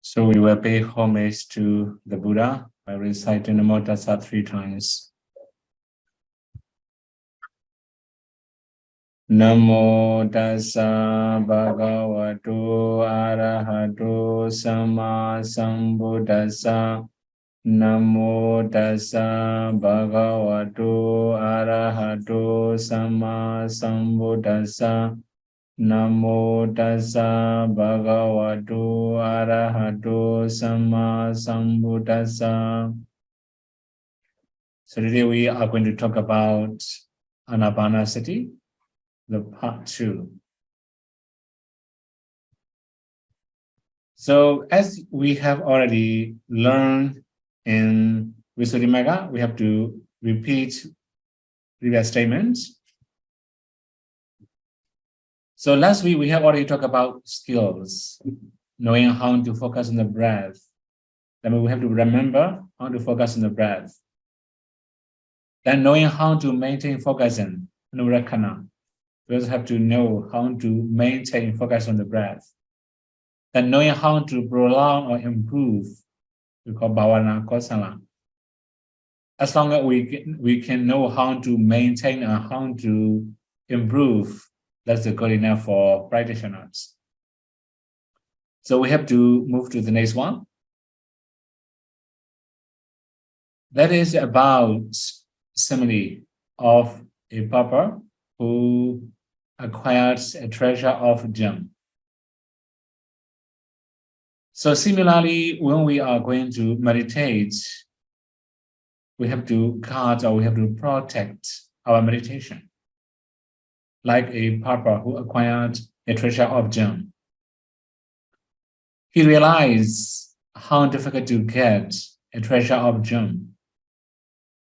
So we will pay homage to the Buddha by reciting the Namo Tassa 3 times. Namo Tassa Bhagavato Arahato Sama Sambuddhassa. Namo Tassa Bhagavato Arahato Sama Sambuddhassa. Namo Tassa Bhagavato Arahato Sama Sambuddhassa. So today we are going to talk about Ānāpānassati, the part 2. So as we have already learned in Visuddhimagga, we have to repeat previous statements. So last week we have already talked about skills, knowing how to focus on the breath. Then we have to remember how to focus on the breath. Then knowing how to maintain focus on Anurakkhana. We also have to know how to maintain focus on the breath. Then knowing how to prolong or improve, we call bhavana kosala. As long as we can know how to maintain and how to improve, that's good enough for practitioners. So we have to move to the next one. That is about simile of a pauper who acquires a treasure of gem. So similarly, when we are going to meditate, we have to guard or we have to protect our meditation. Like a pauper who acquired a treasure of gem. He realized how difficult to get a treasure of gem.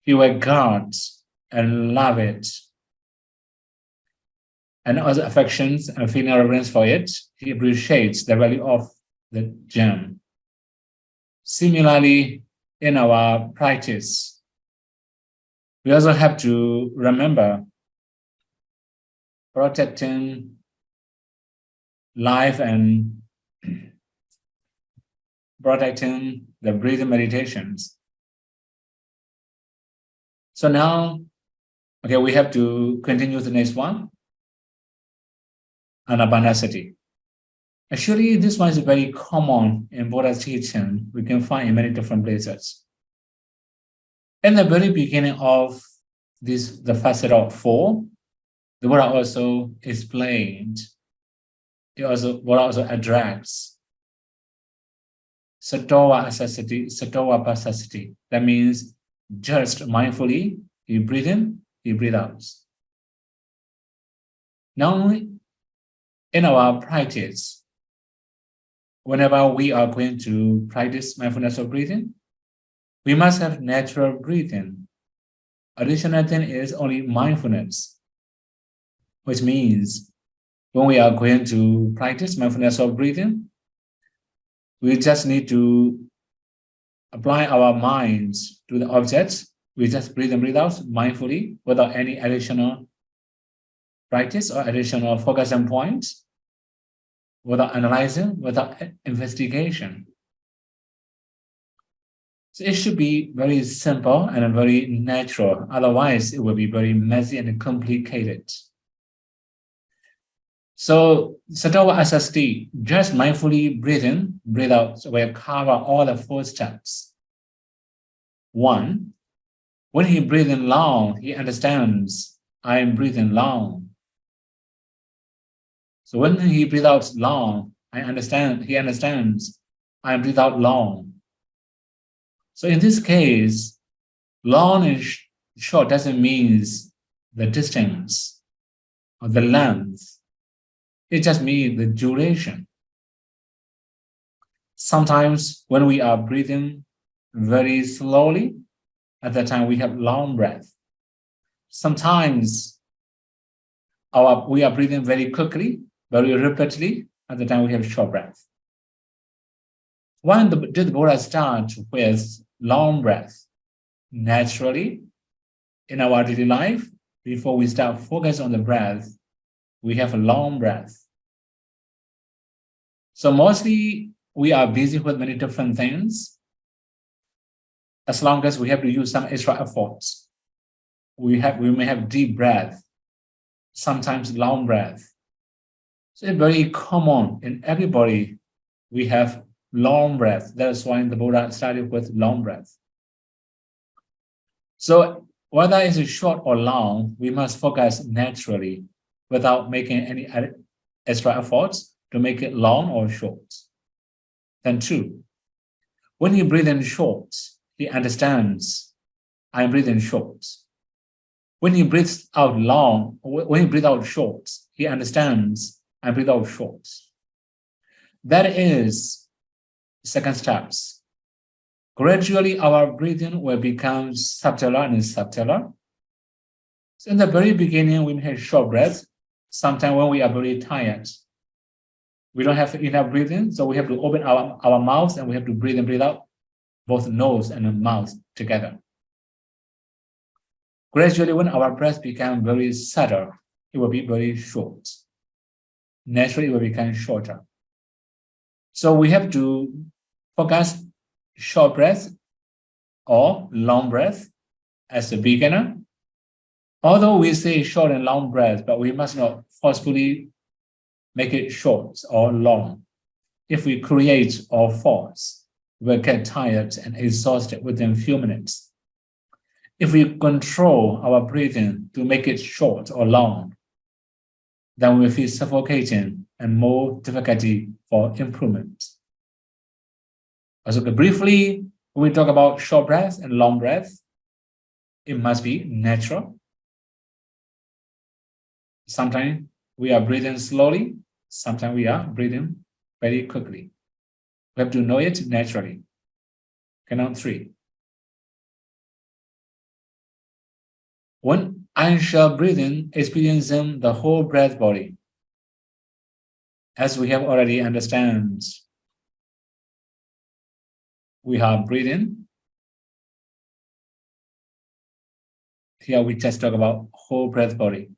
He will guard and love it. And other affections and feeling reverence for it, he appreciates the value of the gem. Similarly, in our practice, we also have to remember protecting life and protecting the breathing meditations. So now, okay, we have to continue the next one. Ānāpānassati. Actually, this one is very common in Buddha's teaching. We can find in many different places. In the very beginning of this, the facet of 4, the Buddha also explained, Buddha also addressed Samatha-Vipassanā. That means just mindfully, you breathe in, you breathe out. Now, in our practice, whenever we are going to practice mindfulness of breathing, we must have natural breathing. Additional thing is only mindfulness, which means when we are going to practice mindfulness of breathing, we just need to apply our minds to the objects. We just breathe in, breathe out mindfully without any additional practice or additional focus and points, without analyzing, without investigation. So it should be very simple and very natural. Otherwise, it will be very messy and complicated. So, Samatha-Vipassanā, just mindfully breathe in, breathe out, will cover all the 4 steps. 1, when he breathes in long, he understands, I am breathing long. So when he breathes out long, he understands, I am breathing out long. So in this case, long and short doesn't mean the distance or the length. It just means the duration. Sometimes when we are breathing very slowly, at that time we have long breath. Sometimes we are breathing very quickly, very rapidly, at the time we have short breath. When did the Buddha start with long breath? Naturally, in our daily life, before we start focus on the breath, we have a long breath. So mostly we are busy with many different things, as long as we have to use some extra efforts, we may have deep breath, sometimes long breath. So it's very common in everybody. We have long breath. That's why the Buddha started with long breath. So whether it's short or long, we must focus naturally without making any extra efforts to make it long or short. Then 2, when you breathe in short, he understands, I'm breathing short. When you breathe out long, when you breathe out short, he understands, I breathe out short. That is second steps. Gradually, our breathing will become subtler and subtler. So in the very beginning, we may have short breath. Sometimes when we are very tired, we don't have enough breathing, so we have to open our mouth and we have to breathe and breathe out, both nose and the mouth together. Gradually, when our breath becomes very subtle, it will be very short. Naturally, it will become shorter. So we have to focus short breath or long breath as a beginner. Although we say short and long breath, but we must not forcefully make it short or long. If we create or force, we'll get tired and exhausted within a few minutes. If we control our breathing to make it short or long, then we feel suffocating and more difficulty for improvement. So briefly, when we talk about short breath and long breath, it must be natural. Sometimes we are breathing slowly, sometimes we are breathing very quickly. We have to know it naturally. Count 3. When unsure breathing, experiencing the whole breath body, as we have already understand, we are breathing. Here we just talk about whole breath body.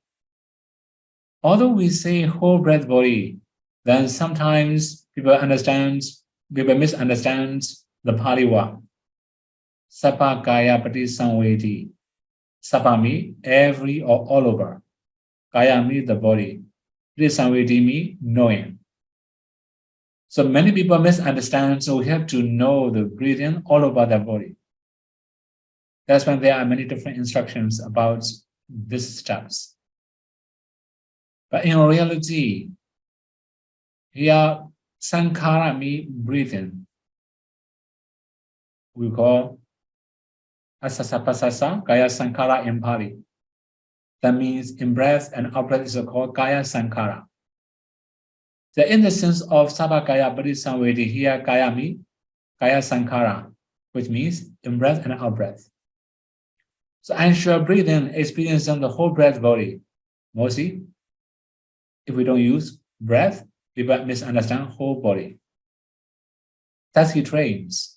Although we say whole breath body, then sometimes people misunderstand the Pali word. Sapa kaya pati-samvedi. Sapa means every or all over. Kaya means the body. Pati-samvedi means knowing. So many people misunderstand, so we have to know the breathing all over the body. That's when there are many different instructions about these steps. But in reality, here, sankhara means breathing. We call asasapasasa, kaya sankhara in Pali. That means in breath and out breath is called kaya sankhara. So in the sense of sabakaya pati-samvedi, here kaya means kaya sankhara, which means in breath and out breath. So unsure breathing, experiencing the whole breath body. Mostly, if we don't use breath, people misunderstand whole body. That's he trains.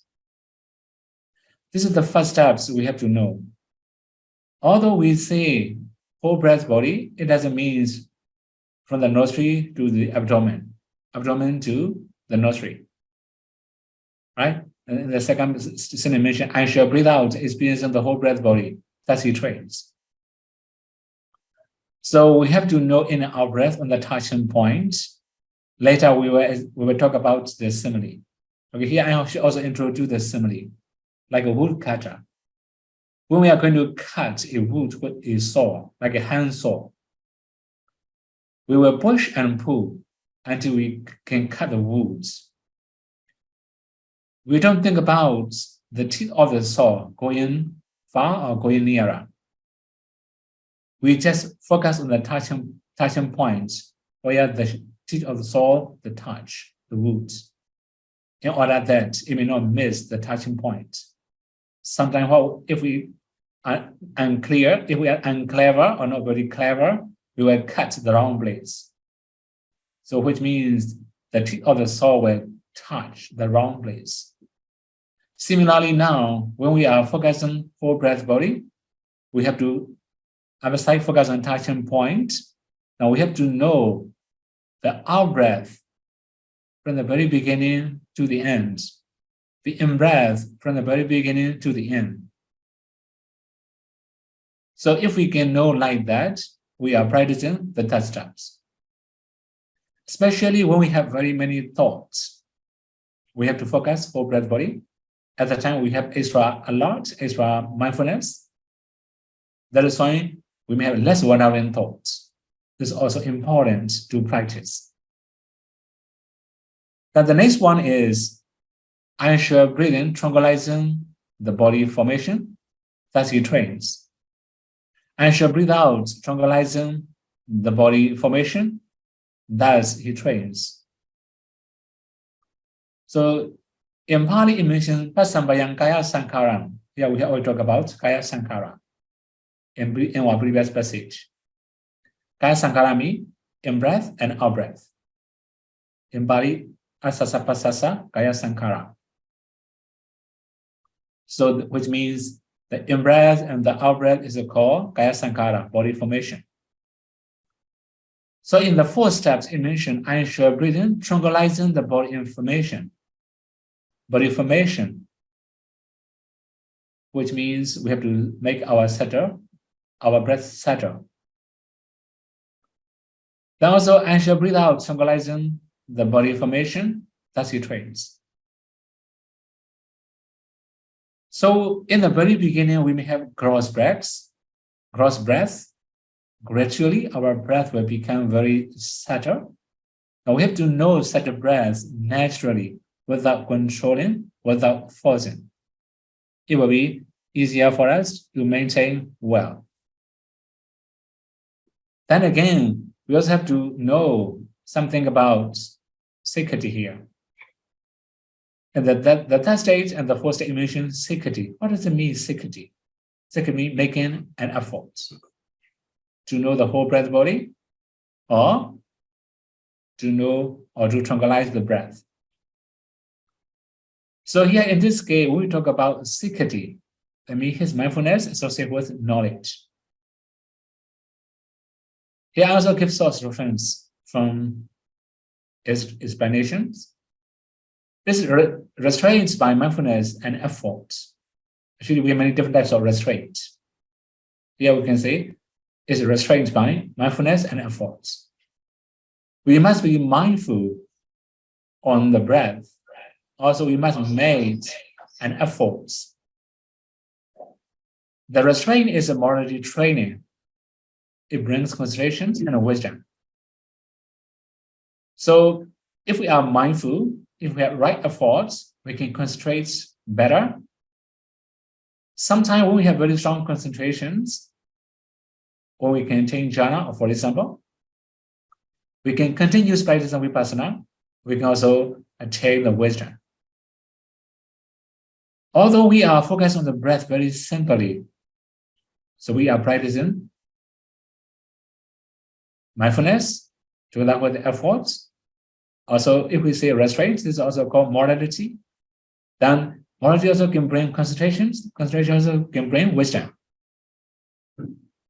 This is the first steps we have to know. Although we say whole breath body, it doesn't mean from the nostril to the abdomen, abdomen to the nostril, right? And the second sentence mentioned, I shall breathe out, experiencing the whole breath body. That's he trains. So we have to know in our breath on the touching point. Later we will talk about the simile. Okay, here I should also introduce the simile, like a wood cutter. When we are going to cut a wood with a saw, like a hand saw, we will push and pull until we can cut the wood. We don't think about the teeth of the saw going far or going nearer. We just focus on the touching points where the teeth of the saw touch the wood, in order that it may not miss the touching point. Sometimes, if we are unclear, if we are unclever or not very clever, we will cut the wrong place. So, which means the teeth of the saw will touch the wrong place. Similarly, now when we are focusing full breath body, we have to emphasize focus on touching point. Now we have to know the out breath from the very beginning to the end. The in-breath from the very beginning to the end. So if we can know like that, we are practicing the 10 steps. Especially when we have very many thoughts, we have to focus whole breath body. At the time we have extra alert, extra mindfulness. That is why we may have less wandering thoughts. This is also important to practice. Then the next one is unsure breathing, tranquilizing the body formation. Thus he trains. Unsure breathe out, tranquilizing the body formation. Thus he trains. So in Pali it mentions Pasambayang Kaya Sankaram. Here we have already talked about Kaya Sankara in our previous passage. Kaya Sankara means in breath and out breath. In Pali, Asasa Pasasa Kaya Sankara. So which means the in breath and the out breath is called Kaya Sankara, body formation. So in the 4 steps, it mentioned unsure breathing, tranquilizing the body information. Body formation, which means we have to make our breath settle. Then also unsure breathe out, tranquilizing the body formation, thus he trains. So in the very beginning, we may have gross breath. Gradually, our breath will become very settled. Now we have to know settled breath naturally, without controlling, without forcing. It will be easier for us to maintain well. Then again, we also have to know something about satiety here. And the 3rd stage and the 4th stage mention satiety. What does it mean, satiety? Satiety means making an effort to know the whole breath body, or to know or to tranquilize the breath. So here in this case, when we talk about satiety, I mean his mindfulness associated with knowledge. He also gives us reference from his explanations. This restraints by mindfulness and effort. Actually, we have many different types of restraint. Here we can say is restrained by mindfulness and effort. We must be mindful on the breath. Also, we must make an effort. The restraint is a morality training. It brings concentration and wisdom. So if we are mindful, if we have right efforts, we can concentrate better. Sometimes when we have very strong concentrations, when we can attain jhana, for example, we can continue practicing vipassana. We can also attain the wisdom. Although we are focused on the breath very simply, so we are practicing mindfulness together with efforts. Also, if we say restraint, this is also called morality. Then morality also can bring concentration. Concentration also can bring wisdom.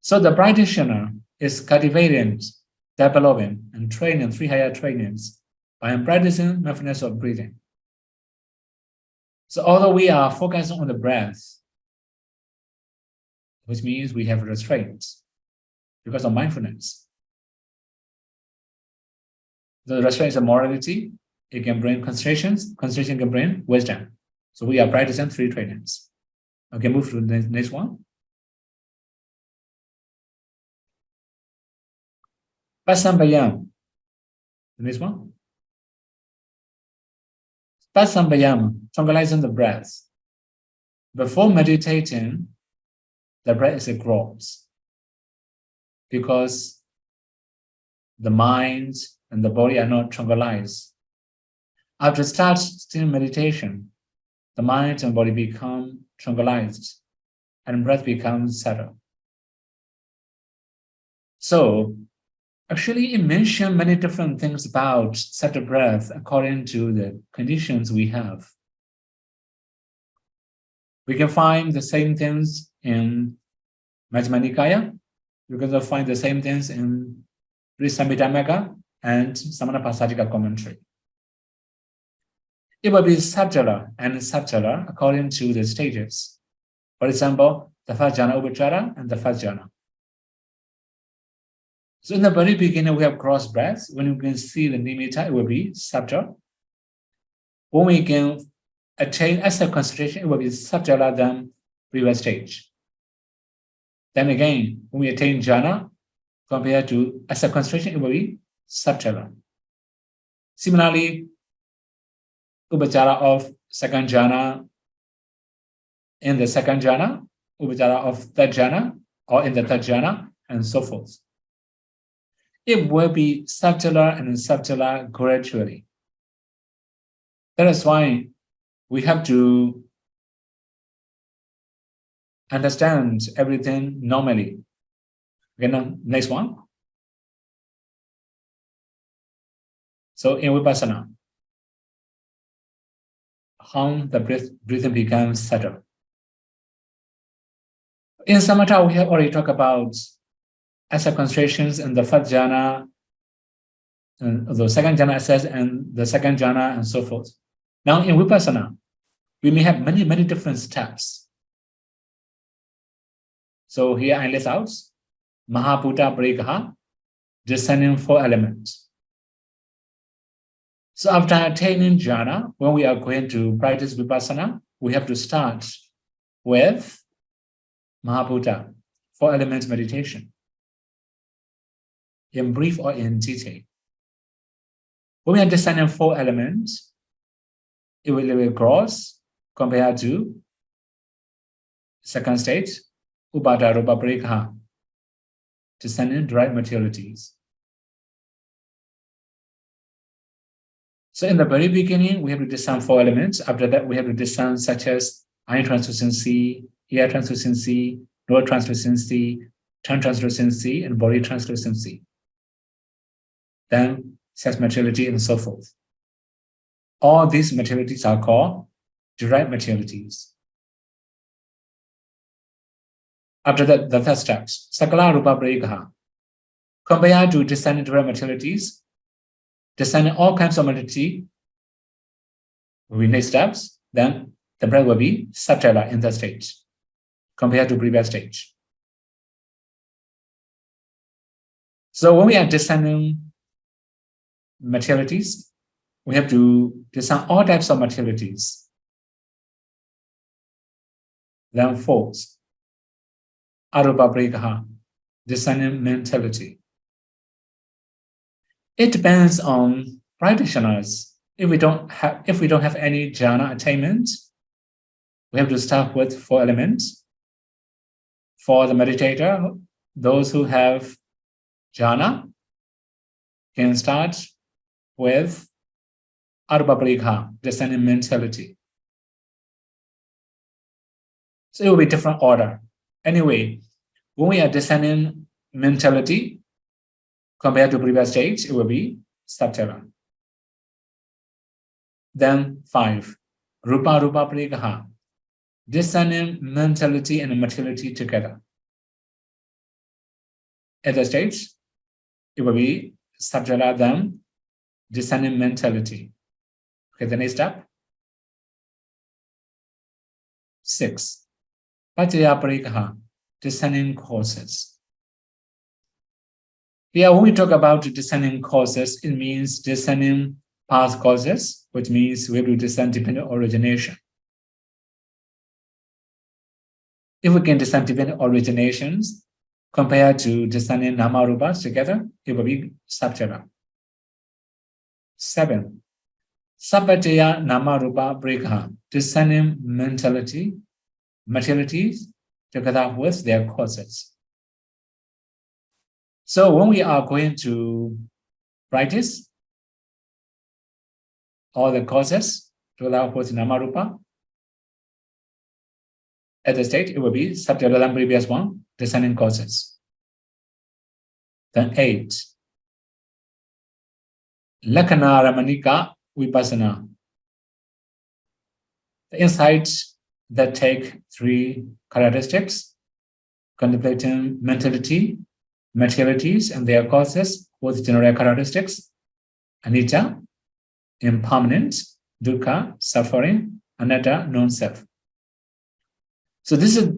So the practitioner is cultivating, developing, and training 3 higher trainings by practicing mindfulness of breathing. So although we are focused on the breath, which means we have restraint because of mindfulness. The restraint is a morality. It can bring concentration. Concentration can bring wisdom. So we are practicing 3 trainings. Okay, move to the next one. Pasambayam. The next one. Pasambayam, tranquilizing the breath. Before meditating, the breath is a gross because the mind and the body are not tranquilized. After starting meditation, the mind and body become tranquilized and breath becomes settled. So actually it mentioned many different things about settled breath according to the conditions we have. We can find the same things in Majjhima Nikaya. We can also find the same things in Samhita and Samatha-Vipassanā commentary. It will be subtler and subtler according to the stages. For example, the first jhana upachara and the first jhana. So in the very beginning, we have cross breath. When you can see the nimita, it will be subtle. When we can attain active concentration, it will be subtler than previous stage. Then again, when we attain jhana, compared to active concentration, it will be subtler. Similarly, upachara of second jhana in the second jhana, upachara of third jhana, or in the third jhana, and so forth. It will be subtler and subtler gradually. That is why we have to understand everything normally. Okay, now, next one. So in Vipassana, how the breathing becomes subtle. In Samatha, we have already talked about acid concentrations in the first jhana, and the second jhana access, and the second jhana, and so forth. Now in Vipassana, we may have many different steps. So here I list out Mahabhuta Parikaha, descending 4 elements. So after attaining jhana, when we are going to practice Vipassana, we have to start with Mahabhuta, 4 elements meditation, in brief or in detail. When we are descending 4 elements, it will be gross compared to second stage, Upada Rupa Parikaha, descending direct materialities. So in the very beginning, we have to descend 4 elements. After that, we have to descend such as eye translucency, ear translucency, nose translucency, tongue translucency, and body translucency. Then sex materiality and so forth. All these materialities are called direct materialities. After that, the third step, Sakala Rupa Parikaha. Compared to descending direct materialities, descending all kinds of materiality will be next steps, then the breath will be subtler in that stage compared to previous stage. So when we are descending materialities, we have to descend all types of materialities. Then fourth, Arupa Parikaha, descending mentality. It depends on practitioners. If we don't have any jhana attainment, we have to start with 4 elements. For the meditator, those who have jhana can start with Arupa Parikaha, descending mentality. So it will be different order. Anyway, when we are descending mentality, compared to previous stage, it will be subtler. Then 5, Rupa Rupa Parikaha, descending mentality and materiality together. At the stage, it will be subtler than descending mentality. Okay, the next step. 6, Patvdh Parikaha, descending causes. Here, when we talk about descending causes, it means descending past causes, which means we have to descend dependent origination. If we can descend dependent originations compared to descending nama rupas together, it will be subtler. 7, Sabbatiya nama rupa parikaha, descending mentality, materialities together with their causes. So when we are going to practice all the causes together with nama rupa, at the state, it will be subtler than previous one, descending causes. Then 8, Lakkhana Ramanika Vipassana, the insights that take 3 characteristics, contemplating mentality, materialities and their causes with general characteristics, anicca, impermanent, dukkha, suffering, anatta, non-self. So this is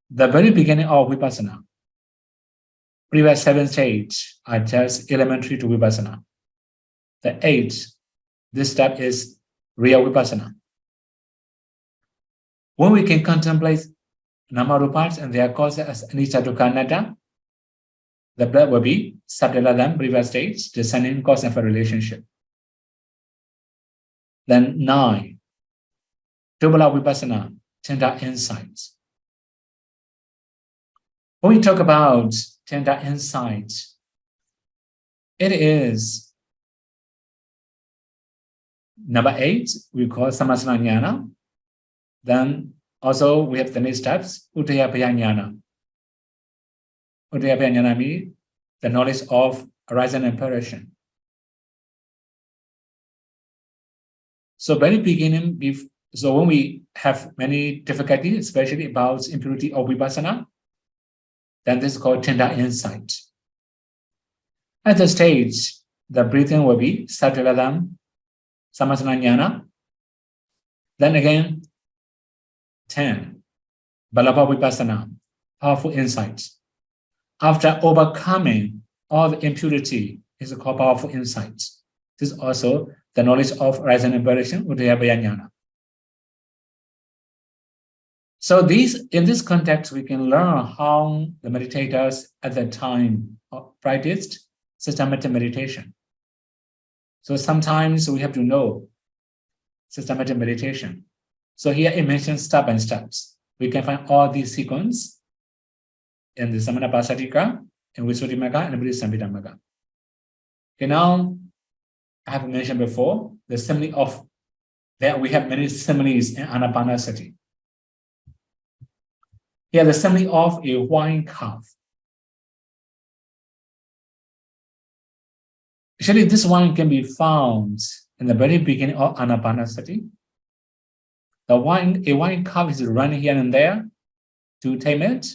the very beginning of Vipassana. Previous 7 stages are just elementary to Vipassana. The 8th, this step is real Vipassana. When we can contemplate Namarupas and their causes as anicca, dukkha, anatta, the breath will be subtler than previous stage, descending cause and effect relationship. Then 9, Dubala Vipassana, tender insights. When we talk about tender insights, it is number 8, we call Samasana Jnana. Then also we have the next steps, Uddiyabhaya Jnana. Uddiyabhaya Jnana means the knowledge of arising and perishing. So very beginning, so when we have many difficulties, especially about impurity of Vipassana, then this is called tender insight. At the stage, the breathing will be Satviladam, Samasana Jnana. Then again, 10, Balapa Vipassana, powerful insight. After overcoming all the impurity, is called powerful insight. This is also the knowledge of arising and perishing, Uddiyabhaya Jnana. So in this context, we can learn how the meditators at that time practiced systematic meditation. So sometimes we have to know systematic meditation. So here it mentions step by steps. We can find all these sequences in the Samatha-Vipassanā, in Visuddhimagga, and Bodhisattva. Okay, now I have mentioned before the simile of that we have many similes in Ānāpānassati. Here the simile of a wine cup. Actually, this wine can be found in the very beginning of Ānāpānassati. A wine cup is running here and there. To tame it,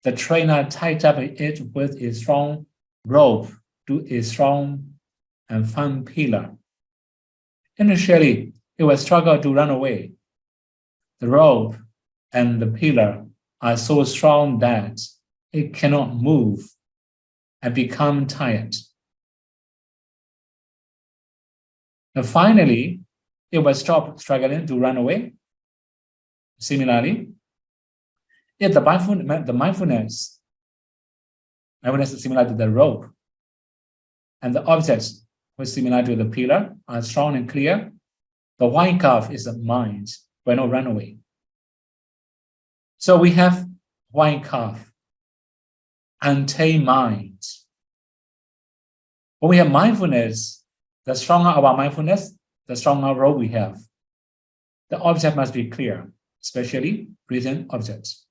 the trainer tied up it with a strong rope to a strong and firm pillar. Initially, it will struggle to run away. The rope and the pillar are so strong that it cannot move and become tired. And finally, it will stop struggling to run away. Similarly, if the mindfulness is similar to the rope, and the objects which similar to the pillar are strong and clear, the wine cup is the mind, will not run away. So we have wine cup, untamed mind. When we have mindfulness, the stronger our mindfulness, the stronger rope we have. The object must be clear, especially breathing objects.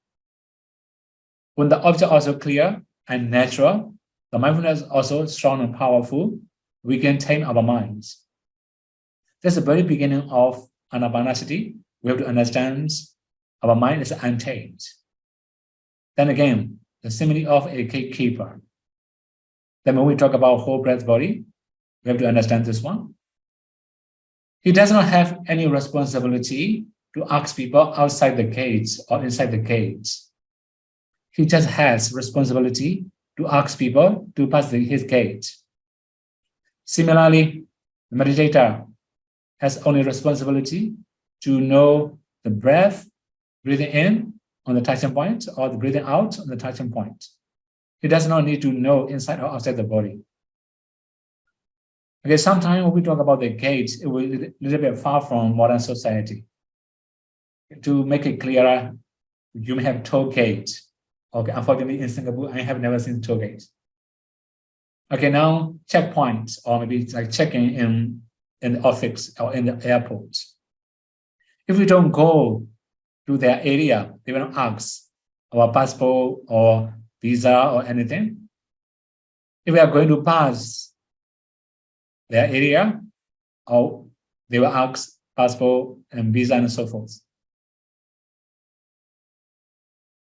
When the object also clear and natural, the mindfulness is also strong and powerful, we can tame our minds. That's the very beginning of Ānāpānassati. We have to understand our mind is untamed. Then again, the simile of a gatekeeper. Then when we talk about whole breath body, we have to understand this one. He does not have any responsibility to ask people outside the gates or inside the gates. He just has responsibility to ask people to pass his gate. Similarly, the meditator has only responsibility to know the breath, breathing in on the touching point or the breathing out on the touching point. He does not need to know inside or outside the body. Okay, sometimes when we talk about the gates, it will be a little bit far from modern society. To make it clearer, you may have toll gate. Okay, unfortunately in Singapore, I have never seen toll gate. Okay, now checkpoints, or maybe it's like checking in the office or in the airport. If we don't go to their area, they will not ask our passport or visa or anything. If we are going to pass their area, or they will ask passport and visa and so forth.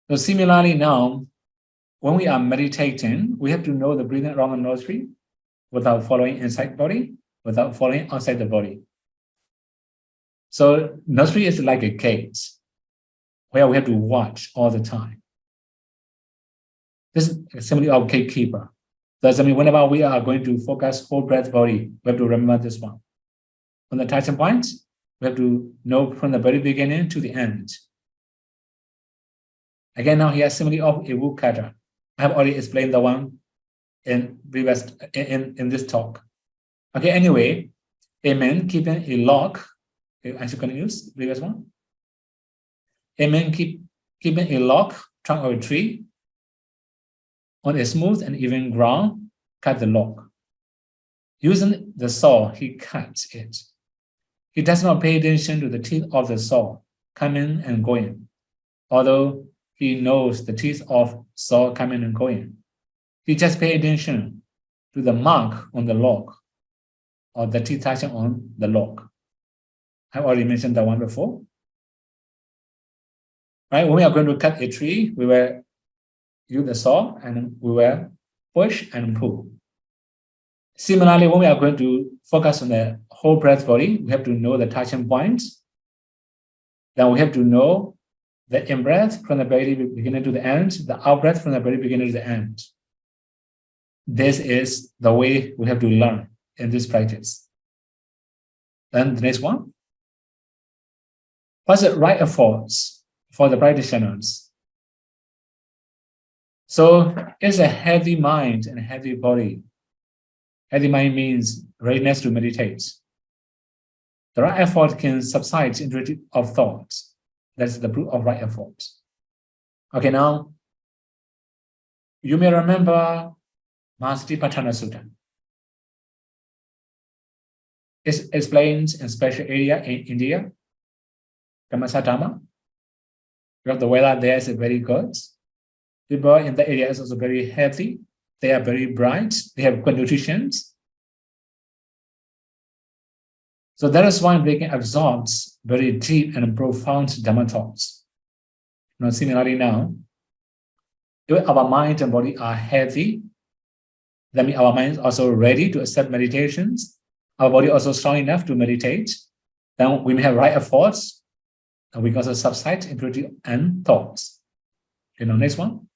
So similarly now, when we are meditating, we have to know the breathing around the nostril without following inside body, without following outside the body. So nostril is like a gate where we have to watch all the time. This is simply our gatekeeper. Does that mean whenever we are going to focus whole breath body, we have to remember this one. On the touching point, we have to know from the very beginning to the end. Again, now here simile of a woodcutter. I have already explained the one in this talk. Okay, anyway, a man keeping a lock. I should use previous one. A man keeping a lock, trunk of a tree, on a smooth and even ground, cut the log. Using the saw, he cuts it. He does not pay attention to the teeth of the saw coming and going, although he knows the teeth of saw coming and going. He just pays attention to the mark on the log or the teeth touching on the log. I've already mentioned that one before. Right? When we are going to cut a tree, we will use the saw and we will push and pull. Similarly, when we are going to focus on the whole breath body, we have to know the touching points. Then we have to know the in-breath from the very beginning to the end, the out-breath from the very beginning to the end. This is the way we have to learn in this practice. Then the next one. What's the right efforts for the practitioners? So it's a heavy mind and a heavy body. Heavy mind means readiness to meditate. The right effort can subside into of thoughts. That's the proof of right effort. Okay, now you may remember Samatha-Vipassanā Sutta. It's explained in special area in India, Taman. Because the weather there is very good. People in the area is also very healthy. They are very bright. They have good nutrition. So that is why they can absorb very deep and profound Dhamma thoughts. Now, similarly now, if our mind and body are healthy, that means our mind is also ready to accept meditations. Our body also strong enough to meditate. Then we may have right efforts, and we can also subside impurity and thoughts. Next one.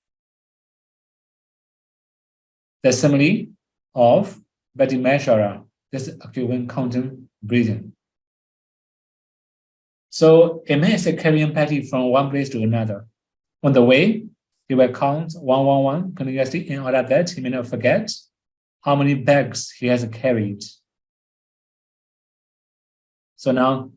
The simile of body measurer. This is when counting breathing. So a man is carrying patty from one place to another. On the way, he will count 111 continuously in order that he may not forget how many bags he has carried. So now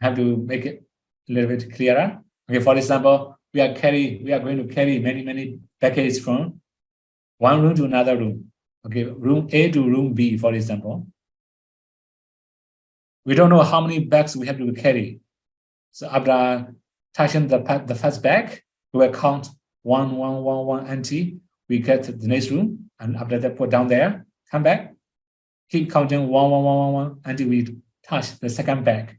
I have to make it a little bit clearer. Okay, for example, we are going to carry many packages from one room to another room. Okay, room A to room B, for example. We don't know how many bags we have to carry. So after touching the first bag, we will count 1 empty. We get to the next room, and after that, put down there, come back, keep counting 1 until we touch the second bag.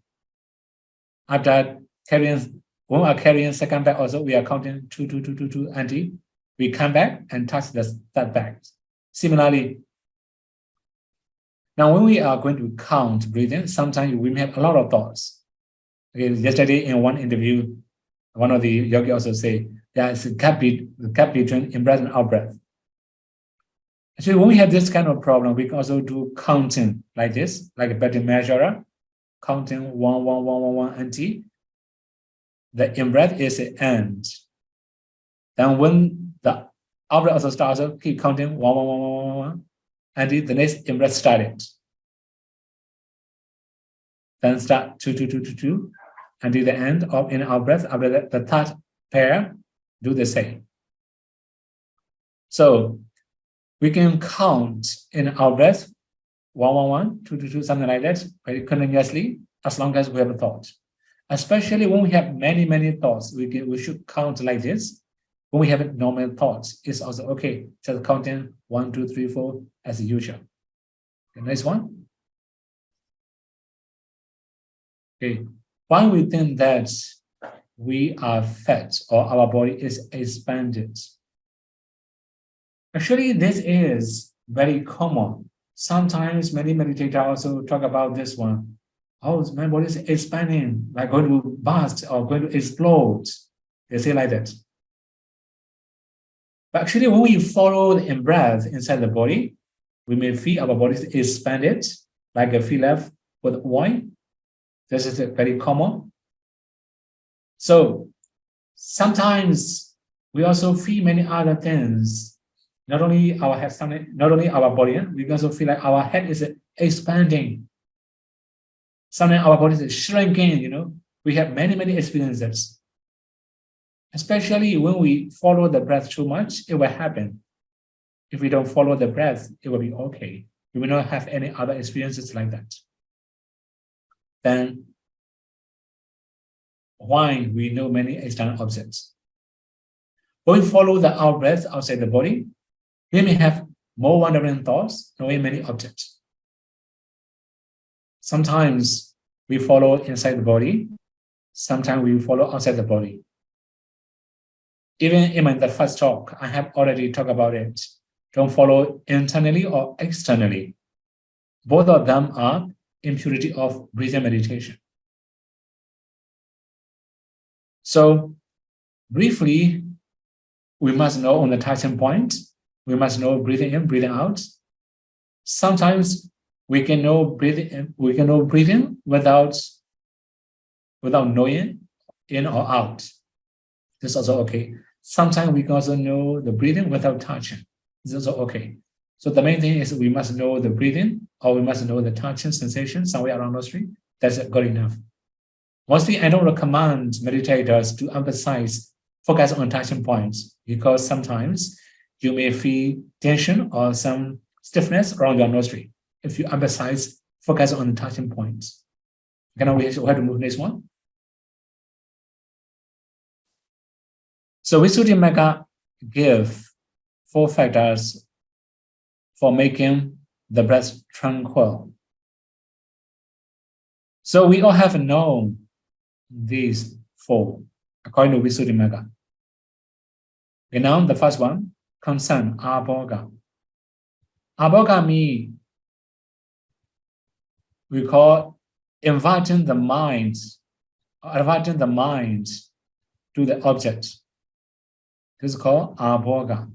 After when we are carrying second bag, also we are counting 2 until we come back and touch the third bag. Similarly, now when we are going to count breathing, sometimes we may have a lot of thoughts. Okay, yesterday in one interview, one of the yogi also say there is a gap between in-breath and out-breath. Actually, when we have this kind of problem, we can also do counting like this, like a body measurer, counting 1 until the in-breath is the end. Then when the out-breath also starts, keep counting 1 until the next in-breath started. Then start 2 until the end of in out breath. After that, the third pair do the same. So we can count in our breath 1 2 something like that very continuously as long as we have a thought. Especially when we have many thoughts, we should count like this. When we have normal thoughts, it's also okay. Just counting 1 2 3 4 as usual. The next one. Okay. Why we think that we are fat or our body is expanded? Actually, this is very common. Sometimes many meditators also talk about this one. oh, my body is expanding, like going to burst or going to explode. They say like that. But actually, when we follow the in-breath inside the body, we may feel our body is expanded, like a fill-up with oil. This is very common. So sometimes we also feel many other things. Not only our head, not only our body, we also feel like our head is expanding. Sometimes our body is shrinking, you know. We have many experiences. Especially when we follow the breath too much, it will happen. If we don't follow the breath, it will be okay. We will not have any other experiences like that. Then, why we know many external objects? When we follow the out breath outside the body, we may have more wandering thoughts, knowing many objects. Sometimes we follow inside the body, sometimes we follow outside the body. Even in the first talk, I have already talked about it. Don't follow internally or externally. Both of them are impurity of breathing meditation. So, briefly, we must know on the touching point, we must know breathing in, breathing out. Sometimes we can know breathing in, we can know breathing without knowing in or out. This is also okay. Sometimes we can also know the breathing without touching. This is also okay. So the main thing is we must know the breathing, or we must know the touching sensation somewhere around nostril. That's good enough. Mostly, I don't recommend meditators to emphasize focus on touching points, because sometimes you may feel tension or some stiffness around your nostril. If you emphasize focus on the touching points. Okay, now we have to move next one. So Visuddhimagga give 4 factors for making the breath tranquil. So we all have known these 4 according to Visuddhimagga. Okay, now the first one, concern, abhoga. Abhoga means we call inviting the mind to the object. This is called abhoga.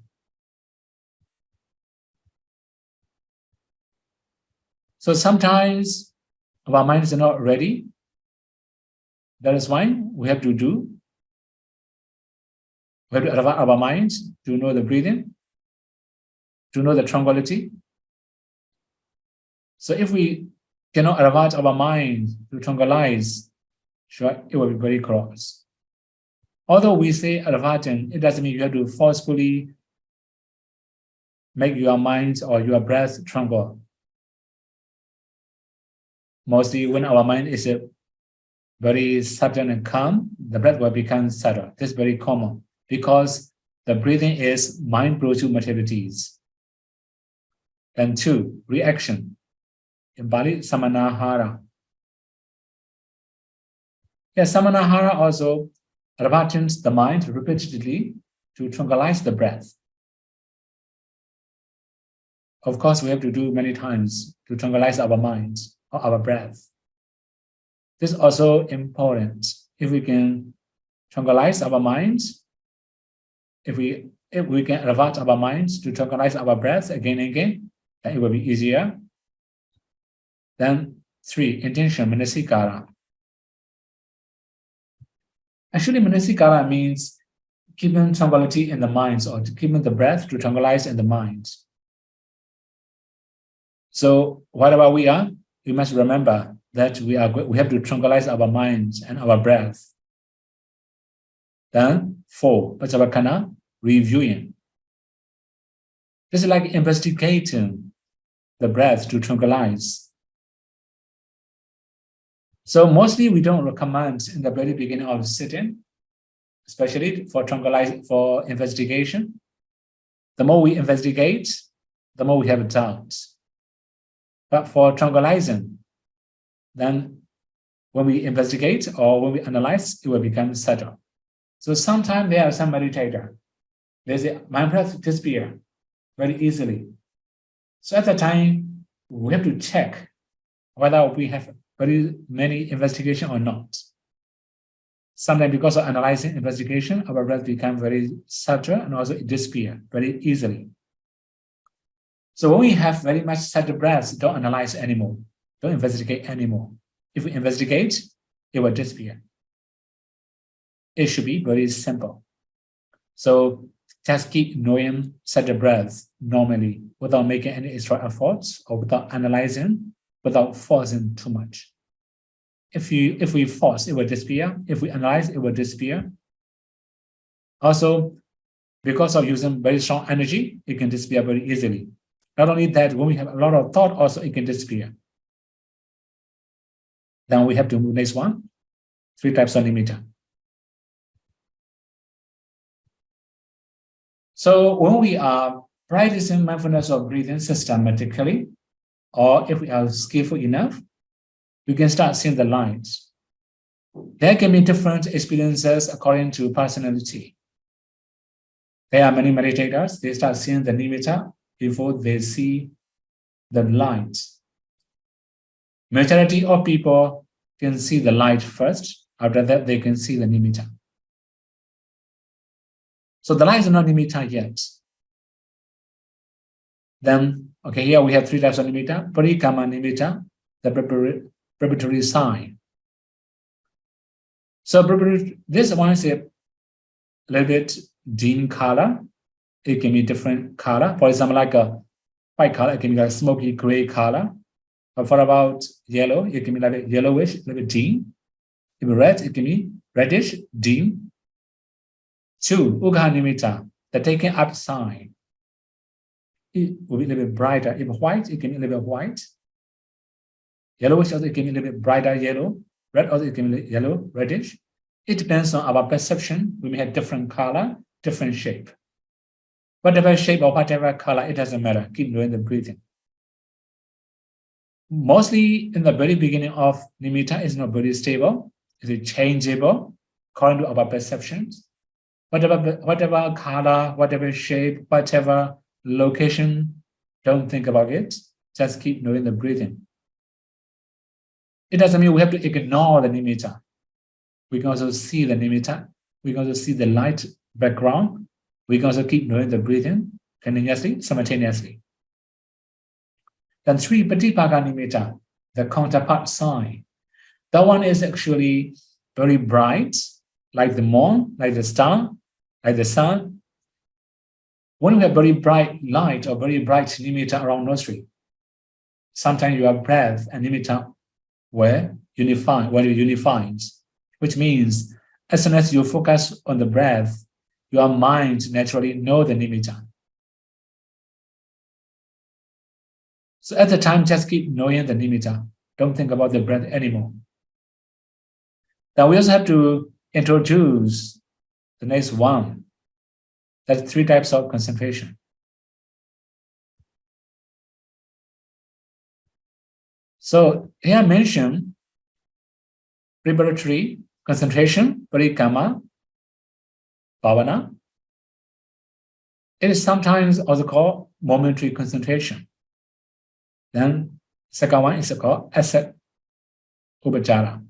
So sometimes our mind is not ready. That is why we have to invite our minds to know the breathing, to know the tranquility. So if we cannot invite our mind to tranquilize, sure, it will be very cross. Although we say inviting, it doesn't mean you have to forcefully make your mind or your breath tranquil. Mostly when our mind is very subtle and calm, the breath will become subtle. This is very common because the breathing is mind-produced materialities. And 2, reaction. In Bali, samanahara. Yes, samanahara also ravagins the mind repeatedly to tranquilize the breath. Of course, we have to do many times to tranquilize our minds or our breath. This is also important. If we can tranquilize our minds, if we can ravage our minds to tranquilize our breath again and again, then it will be easier. Then 3, intention, manasikara. Actually, manasikara means keeping tranquility in the minds, or keeping the breath to tranquilize in the mind. So whatever we are, we must remember that we have to tranquilize our minds and our breath. Then 4, Pachavakkhana, reviewing. This is like investigating the breath to tranquilize. So mostly we don't recommend in the very beginning of sitting, especially for investigation. The more we investigate, the more we have doubts. But for tranquilizing, then when we investigate or when we analyze, it will become subtle. So sometimes there are some meditator, they say, my breath disappears very easily. So at the time, we have to check whether we have very many investigation or not. Sometimes because of analyzing investigation, our breath becomes very subtle and also it disappears very easily. So when we have very much subtle breaths, don't analyze anymore, don't investigate anymore. If we investigate, it will disappear. It should be very simple. So just keep knowing subtle breaths normally without making any extra efforts or without analyzing, without forcing too much. If we force, it will disappear. If we analyze, it will disappear. Also, because of using very strong energy, it can disappear very easily. Not only that, when we have a lot of thought, also it can disappear. Then we have to move next one. 3 types of nimita. So when we are practicing mindfulness of breathing systematically, or if we are skillful enough, you can start seeing the lines. There can be different experiences according to personality. There are many meditators, they start seeing the nimita before they see the light. Majority of people can see the light first, after that they can see the nimita. So the light is not nimita yet. Then, okay, here we have 3 types of nimita. Parikamma nimita, the preparatory sign. So this one is a little bit dim color. It can be different color. For example, like a white color, it can be like a smoky gray color. But for about yellow, it can be like a yellowish, a little bit dim. If red, it can be reddish, dim. 2, Ugha nimita, the taken up sign. It will be a little bit brighter. If white, it can be a little bit white. Yellowish also, it can be a little bit brighter yellow. Red also, it can be yellow, reddish. It depends on our perception. We may have different color, different shape. Whatever shape or whatever color, it doesn't matter. Keep doing the breathing. Mostly in the very beginning of nimita, it's not very stable. It's changeable according to our perceptions. Whatever color, whatever shape, whatever location, don't think about it. Just keep doing the breathing. It doesn't mean we have to ignore the nimita. We can also see the nimita. We can also see the light background. We can also keep doing the breathing continuously, simultaneously. Then 3, Patipaka nimita, the counterpart sign. That one is actually very bright, like the moon, like the star, like the sun. When we have very bright light or very bright nimita around nostril, sometimes your breath and nimita were unified, which means as soon as you focus on the breath, your mind naturally knows the nimita. So at the time, just keep knowing the nimita. Don't think about the breath anymore. Now we also have to introduce the next one. That's 3 types of concentration. So here I mentioned preparatory concentration, parikamma, bhavana. It is sometimes also called momentary concentration. Then second one is called asset upachara.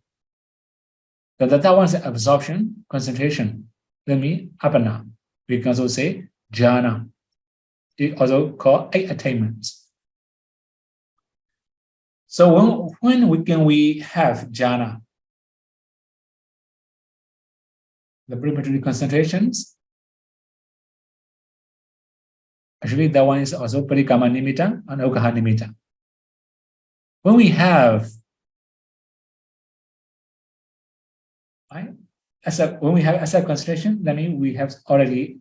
The third one is absorption, concentration. That means apana. We can also say Jhana. It also called 8 attainments. So when can we have Jhana? The preparatory concentrations. Actually, that one is also parikamma nimita and ugaha nimita. When we have, right? When we have asset concentration, that means we have already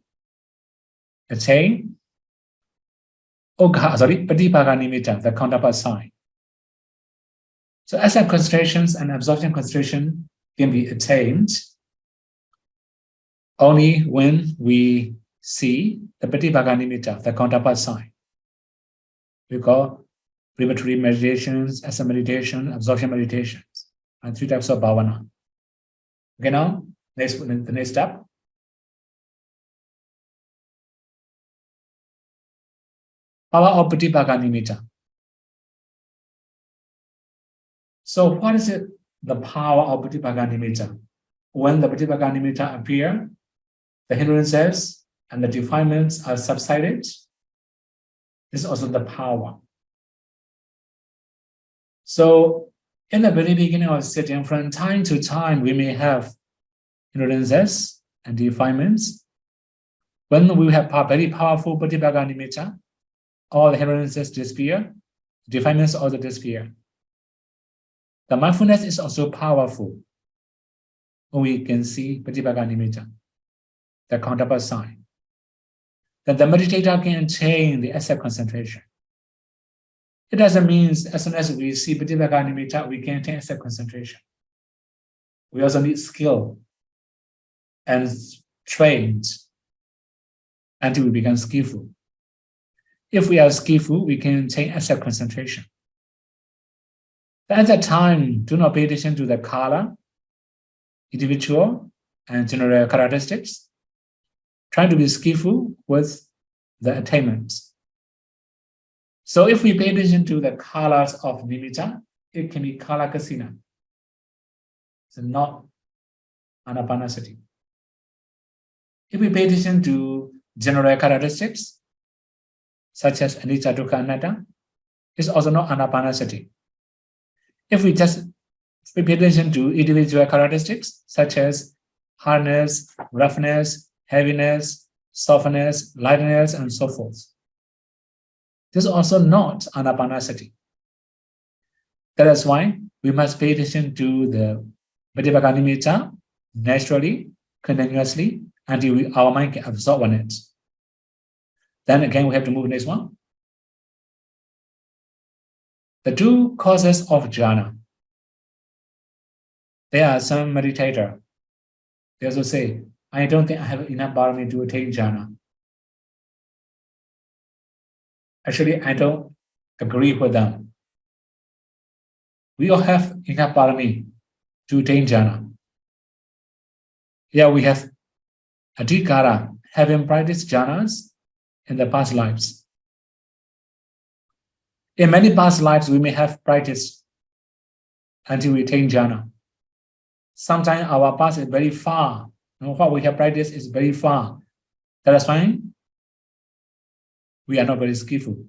attained patipaka nimita, the counterpart sign. So asset concentrations and absorption concentration can be attained only when we see the patipaka nimita, the counterpart sign. We call preparatory meditations, asset meditation, absorption meditations, and 3 types of bhavana. Okay, now the next step. Power of patipaka nimita. So what is it? The power of Pratipagga Nimitta. When the Pratipagga Nimitta appear, the hindrances and the defilements are subsided. This is also the power. So in the very beginning of sitting, from time to time, we may have hindrances and defilements. When we have very powerful Pratipagga Nimitta, all the hindrances disappear, defilements also disappear. The mindfulness is also powerful when we can see Pratipagga Nimitta, the counterpart sign. That the meditator can attain the asset concentration. It doesn't mean as soon as we see Pratipagga Nimitta, we can attain asset concentration. We also need skill and trained until we become skillful. If we are skillful, we can attain asset concentration. At that time, do not pay attention to the color, individual, and general characteristics. Try to be skillful with the attainments. So if we pay attention to the colors of nimitta, it can be kala kasina. It's not Ānāpānassati. If we pay attention to general characteristics, such as anicca, dukkha, anatta, it's also not Ānāpānassati. If we pay attention to individual characteristics, such as hardness, roughness, heaviness, softness, lightness, and so forth, this is also not Ānāpānassati. That is why we must pay attention to the Pratipagga Nimitta naturally, continuously, until our mind can absorb on it. Then again, we have to move next one. The two causes of jhana. There are some meditator. They also say, I don't think I have enough parami to attain jhana. Actually, I don't agree with them. We all have enough parami to attain jhana. Yeah, we have adhikara, having practiced jhanas in the past lives. In many past lives, we may have practiced until we attain jhana. Sometimes our past is very far. What we have practiced is very far. That is fine. We are not very skillful.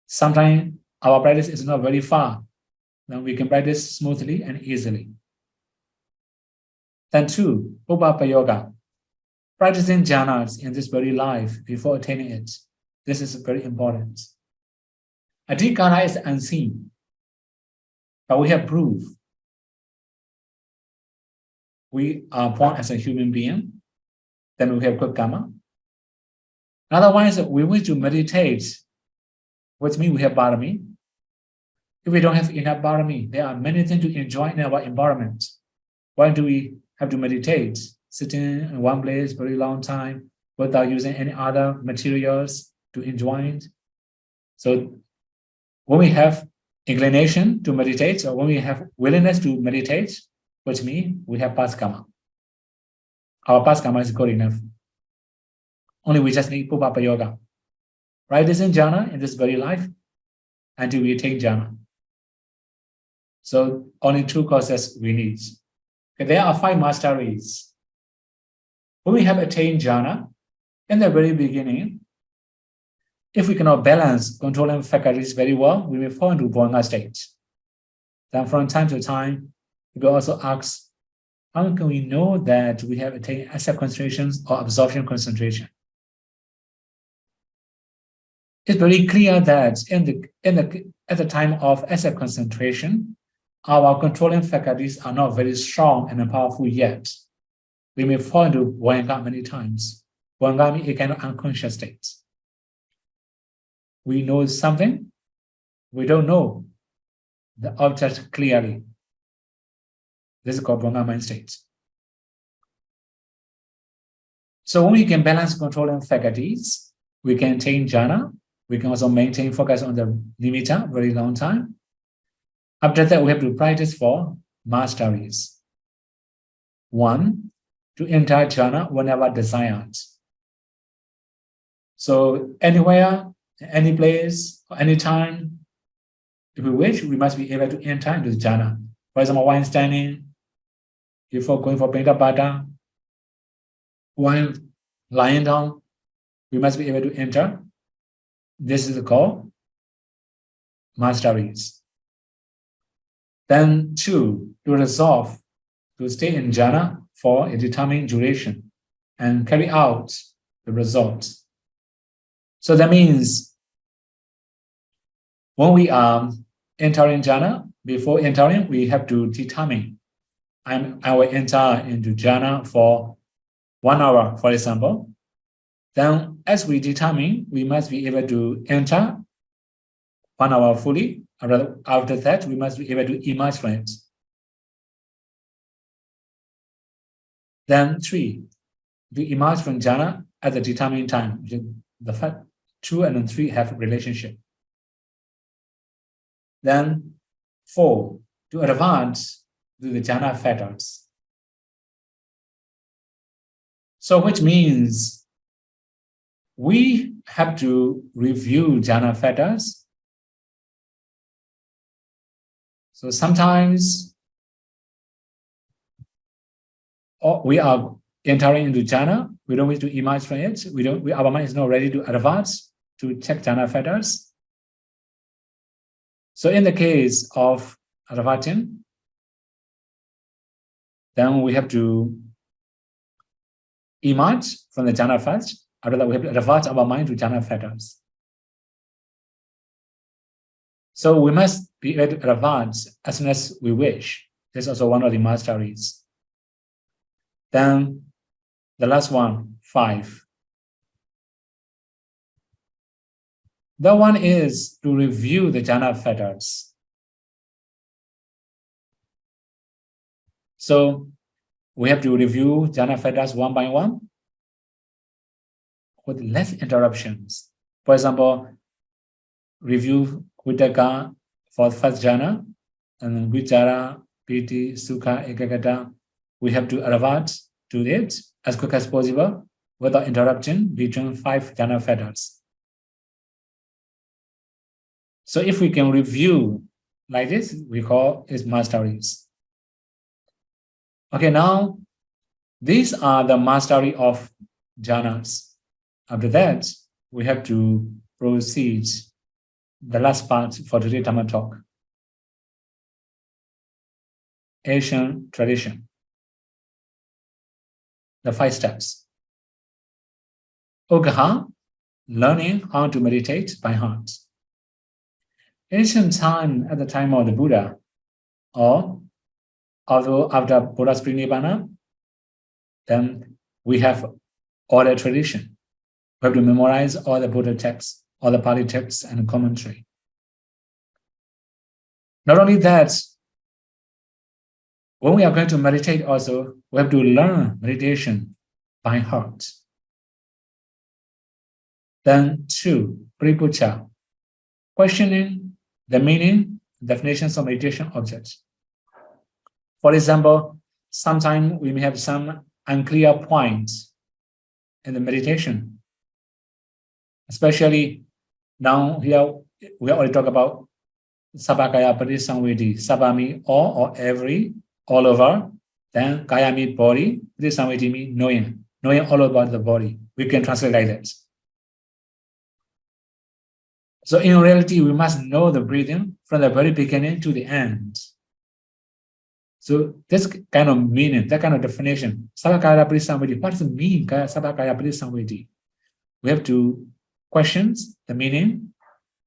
Sometimes our practice is not very far. Then we can practice smoothly and easily. Then two, upapa yoga. Practicing jhanas in this very life before attaining it. This is very important. Adhikara is unseen, but we have proof. We are born as a human being, then we have good karma. Otherwise, we wish to meditate, which means we have parami. If we don't have enough parami, there are many things to enjoy in our environment. Why do we have to meditate, sitting in one place for a very long time without using any other materials to enjoy it? So when we have inclination to meditate, or when we have willingness to meditate, which means we have past karma. Our past karma is good enough. Only we just need upapa yoga. Practicing jhana in this very life until we attain jhana. So only two courses we need. Okay, there are 5 masteries. When we have attained jhana, in the very beginning, if we cannot balance controlling faculties very well, we may fall into bhavanga state. Then from time to time, we will also ask, how can we know that we have attained asset concentrations or absorption concentration? It's very clear that at the time of asset concentration, our controlling faculties are not very strong and powerful yet. We may fall into bhavanga many times. Bhavanga means a kind of unconscious state. We know something, we don't know the object clearly. This is called bhavanga mind state. So when we can balance controlling faculties, we can attain jhana. We can also maintain focus on the nimitta very long time. After that, we have to practice for masteries. 1, to enter jhana whenever desired. So anywhere, any place, any time, If we wish, we must be able to enter into the jhana. For example, while standing, before going for Pita, while lying down, we must be able to enter. This is called masteries. Then 2, to resolve to stay in jhana for a determined duration and carry out the results. So that means when we are entering jhana, before entering, we have to determine I will enter into jhana for 1 hour, for example. Then as we determine, we must be able to enter 1 hour fully. After that, we must be able to emerge from it. Then 3, to emerge from jhana at the determined time. The fact 2 and 3 have a relationship. Then 4, to advance to the jhana fetters. So which means we have to review jhana fetters. So sometimes we are entering into jhana, we don't wish to emerge from it, our mind is not ready to advance to check jhana fetters. So in the case of advancing, then we have to emerge from the jhana first. After that, we have to advance our mind to jhana fetters. So we must be able to advance as soon as we wish. This is also one of the masteries. Then the last one, 5. The one is to review the jhana fetters. So we have to review jhana fetters one by one with less interruptions. For example, review Vitaka for first jhana, and Vichara, Piti, Sukha, Ekagata. We have to advance to it as quick as possible without interruption between 5 jhana fetters. So if we can review like this, we call it masteries. Okay, now these are the mastery of jhanas. After that, we have to proceed the last part for today's Taman talk. Asian tradition. The 5 steps. Ugaha, learning how to meditate by heart. Ancient time, at the time of the Buddha, or although after Buddha's pre-nibbana, then we have oral tradition. We have to memorize all the Buddha texts, all the Pali texts and commentary. Not only that, when we are going to meditate also, we have to learn meditation by heart. Then 2, Pripucha, questioning the meaning, definitions of meditation objects. For example, sometimes we may have some unclear points in the meditation. Especially now here, we already talk about Sabakaya Padisamvedi, Sabami, all or every, all over. Then Kaya means body, Padisamvedi means knowing all about the body. We can translate like that. So in reality, we must know the breathing from the very beginning to the end. So this kind of meaning, that kind of definition, Sabakaya Padisamvedi, what does it mean, Sabakaya Padisamvedi? We have to question the meaning,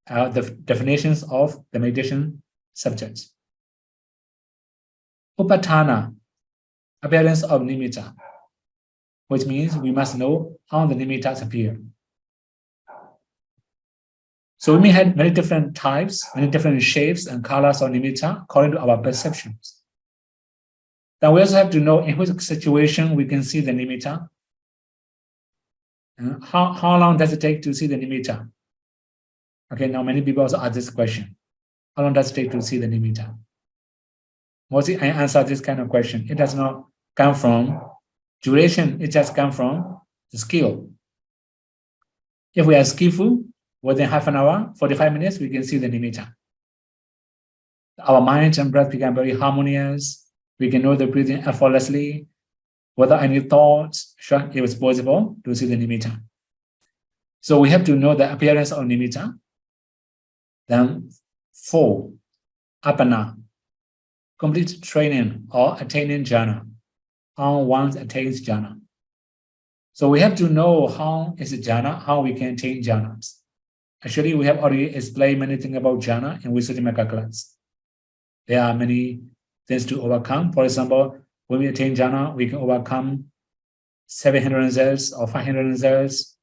the definitions of the meditation subjects. Upatthana, appearance of nimita, which means we must know how the nimitas appear. So we may have many different types, many different shapes and colors of nimita according to our perceptions. Then we also have to know in which situation we can see the nimita. How long does it take to see the nimita? Okay, now many people also ask this question. How long does it take to see the nimita? Mostly I answer this kind of question. It does not come from duration, it just comes from the skill. If we are skillful, within half an hour, 45 minutes, we can see the nimita. Our mind and breath become very harmonious. We can know the breathing effortlessly. Without any thoughts, sure, it was possible to see the nimita. So we have to know the appearance of nimita. Then 4, apana, complete training or attaining jhana. How one attains jhana. So we have to know how is jhana, how we can attain jhanas. Actually, we have already explained many things about jhana in Visuddhimagga class. There are many things to overcome. For example, when we attain jhana, we can overcome 700 results or 500 results.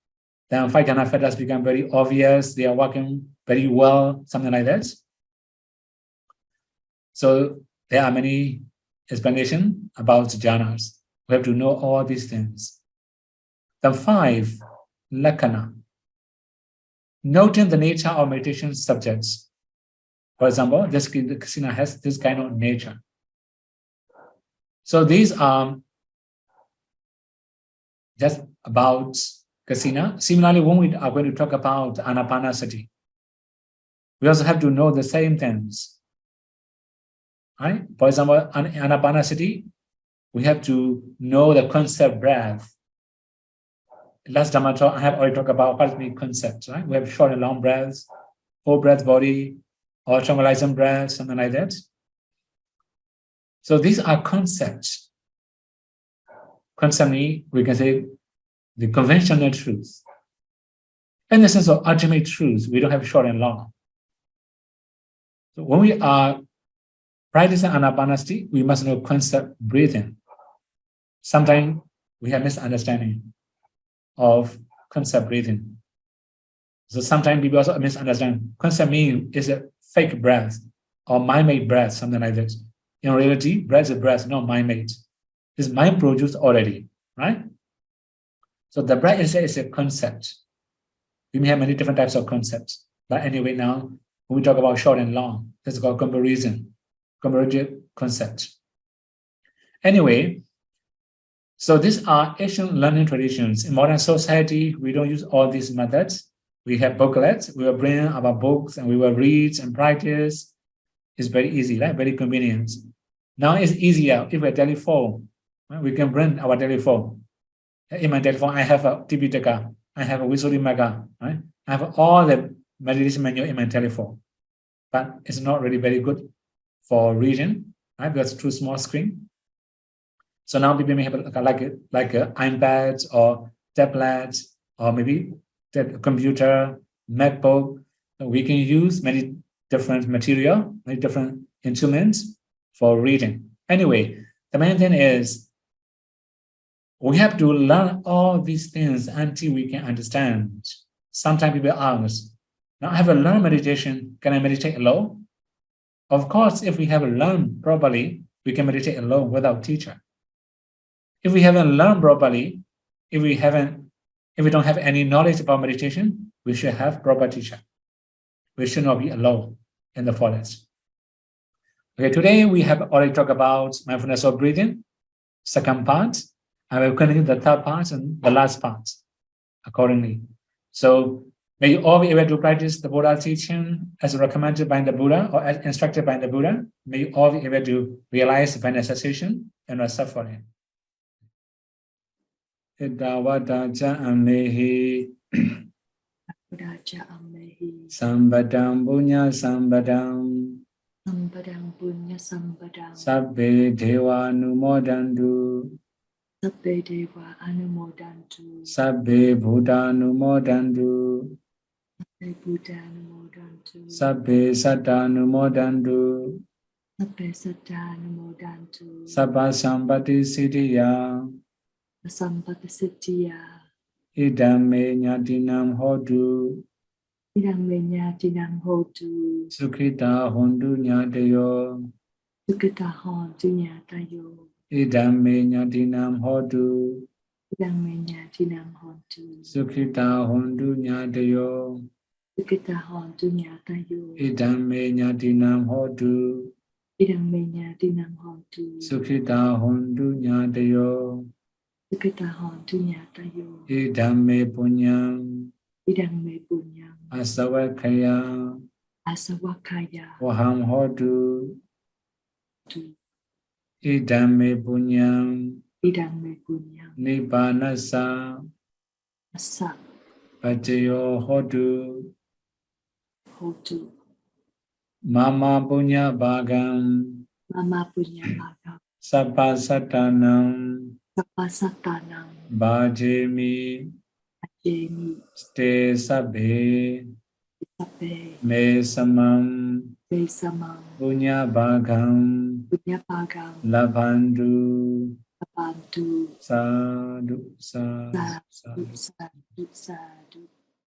Then 5 jhana fetters become very obvious. They are working very well, something like that. So there are many explanations about jhanas. We have to know all these things. The 5, lakkhana, noting the nature of meditation subjects. For example, this kasina has this kind of nature. So these are just about kasina. Similarly, when we are going to talk about Ānāpānassati, we also have to know the same things. Right? For example, Ānāpānassati, we have to know the concept breath. Last Dhamma talk, I have already talked about what means concepts, right? We have short and long breaths, whole breath body, or tranquilizing breath, something like that. So these are concepts. Concept means, we can say, the conventional truth. In the sense of ultimate truth, we don't have short and long. So when we are practicing Ānāpānassati, we must know concept breathing. Sometimes we have misunderstanding of concept breathing. So sometimes people also misunderstand. Concept means is a fake breath or mind-made breath, something like that. In reality, breath is breath, not mind-made. It's mind-produced already, right? So the breath is a concept. We may have many different types of concepts. But anyway, now, when we talk about short and long, that's called comparison, comparative concept. Anyway, so these are ancient learning traditions. In modern society, we don't use all these methods. We have booklets. We will bring our books and we will read and practice. It's very easy, right? Very convenient. Now it's easier if we have telephone. Right? We can bring our telephone. In my telephone, I have a Tipitaka. I have a Visuddhimagga. Right? I have all the meditation manual in my telephone. But it's not really very good for reading, right? Because it's too small screen. So now people may have like iPads or tablets or maybe the computer, MacBook. We can use many different material, many different instruments for reading. Anyway, the main thing is we have to learn all these things until we can understand. Sometimes people ask, now I have learned meditation, can I meditate alone? Of course, if we have learned properly, we can meditate alone without teacher. If we haven't learned properly, if we don't have any knowledge about meditation, we should have proper teacher. We should not be alone in the forest. Okay, today we have already talked about mindfulness of breathing, second part. I will continue the third part and the last part accordingly. So may you all be able to practice the Buddha teaching as recommended by the Buddha or as instructed by the Buddha. May you all be able to realize by cessation and not suffering. DHAMMA Sambadam Punya Sambadam Sabbe Deva Numodantu Sabbe Buddha Numodantu Sabbe Satta Numodantu Sabba Sampati Siddhiya Idame Nyatinam Hodu Sukhita Hondu Nyatayo Idame Nyatinam Hodu Sukhita Hondu Nyatayo Idame Nyatinam Hodu Sukhita Hondu Nyatayo Idame Punyam Asavakaya asawakaya Waham hodu tu idame punyam idame punyam nibbanasa asa pajayo hodu hotu mama punya bhagam mama punya bhagam sapasatanam sapasatanam bhajemi ajemi ste sabhe sape me samam besamam punya bhagam punya bhagam labhandu labantu sadhu sadhu sadhu sadhu. sadhu sadhu